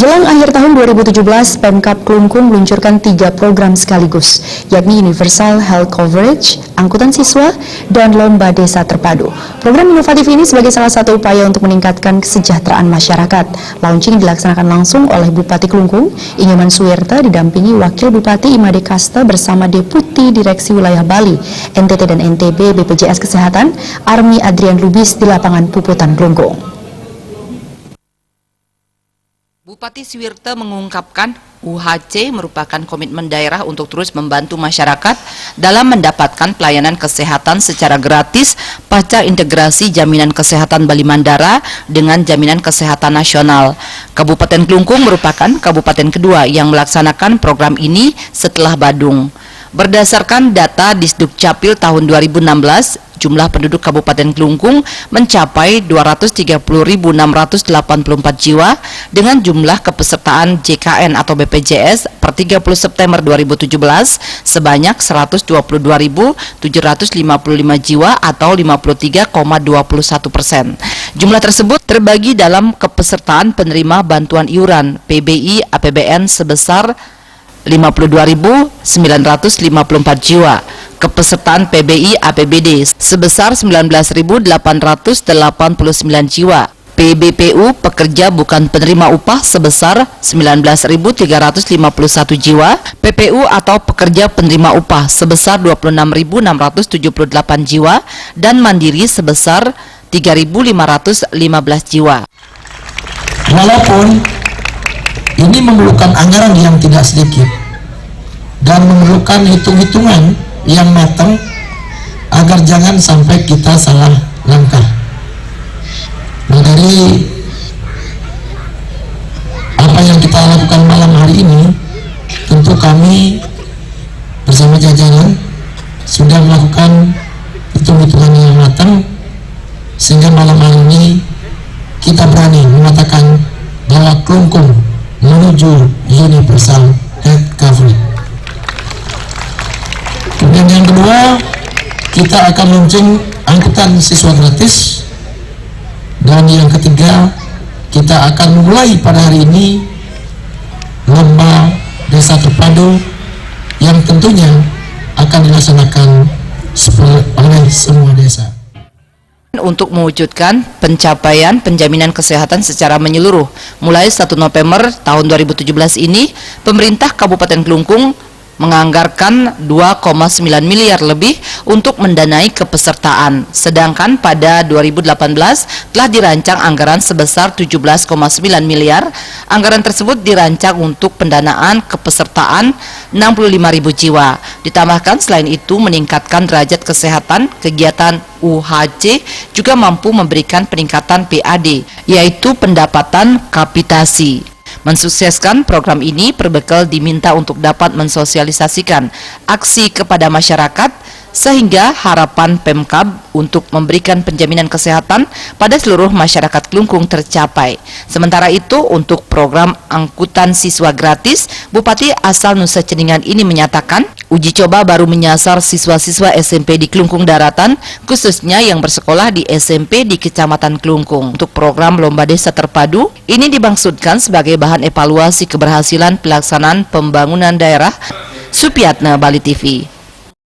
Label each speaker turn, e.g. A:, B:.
A: Menjelang akhir tahun 2017, Pemkab Klungkung meluncurkan 3 program sekaligus, yakni Universal Health Coverage, Angkutan Siswa, dan Lomba Desa Terpadu. Program inovatif ini sebagai salah satu upaya untuk meningkatkan kesejahteraan masyarakat. Launching dilaksanakan langsung oleh Bupati Klungkung, Inyoman Suwirta, didampingi Wakil Bupati Imade Kasta bersama Deputi Direksi Wilayah Bali, NTT dan NTB BPJS Kesehatan, Army Adrian Lubis di lapangan Puputan Klungkung.
B: Bupati Suwirta mengungkapkan UHC merupakan komitmen daerah untuk terus membantu masyarakat dalam mendapatkan pelayanan kesehatan secara gratis pasca integrasi jaminan kesehatan Bali Mandara dengan jaminan kesehatan nasional. Kabupaten Klungkung merupakan kabupaten kedua yang melaksanakan program ini setelah Badung. Berdasarkan data Disdukcapil tahun 2016, jumlah penduduk Kabupaten Klungkung mencapai 230.684 jiwa dengan jumlah kepesertaan JKN atau BPJS per 30 September 2017 sebanyak 122.755 jiwa atau 53,21%. Jumlah tersebut terbagi dalam kepesertaan penerima bantuan iuran PBI APBN sebesar 52.954 jiwa, kepesertaan PBI APBD sebesar 19.889 jiwa, PBPU pekerja bukan penerima upah sebesar 19.351 jiwa, PPU atau pekerja penerima upah sebesar 26.678 jiwa, dan mandiri sebesar 3.515 jiwa.
C: Walaupun ini memerlukan anggaran yang tidak sedikit dan memerlukan hitung-hitungan yang matang agar jangan sampai kita salah langkah. Nah, dari apa yang kita lakukan malam hari ini, tentu kami bersama jajaran sudah melakukan hitung-hitungan yang matang sehingga malam hari ini kita berani mengatakan bahwa Klungkung menuju Universal Health Coverage. Kemudian yang kedua, kita akan launching angkutan siswa gratis. Dan yang ketiga, kita akan mulai pada hari ini lomba desa terpadu yang tentunya akan dilaksanakan oleh semua desa.
B: Untuk mewujudkan pencapaian penjaminan kesehatan secara menyeluruh, mulai 1 November tahun 2017 ini, pemerintah Kabupaten Klungkung menganggarkan 2,9 miliar lebih untuk mendanai kepesertaan. Sedangkan pada 2018 telah dirancang anggaran sebesar 17,9 miliar. Anggaran tersebut dirancang untuk pendanaan kepesertaan 65.000 jiwa. Ditambahkan selain itu meningkatkan derajat kesehatan, kegiatan UHC juga mampu memberikan peningkatan PAD, yaitu pendapatan kapitasi. Mensukseskan program ini, Perbekal diminta untuk dapat mensosialisasikan aksi kepada masyarakat sehingga harapan Pemkab untuk memberikan penjaminan kesehatan pada seluruh masyarakat Klungkung tercapai. Sementara itu, untuk program angkutan siswa gratis, Bupati asal Nusa Ceningan ini menyatakan uji coba baru menyasar siswa-siswa SMP di Klungkung Daratan, khususnya yang bersekolah di SMP di Kecamatan Klungkung. Untuk program Lomba Desa Terpadu, ini dimaksudkan sebagai bahan evaluasi keberhasilan pelaksanaan pembangunan daerah. Supiatna, Bali TV.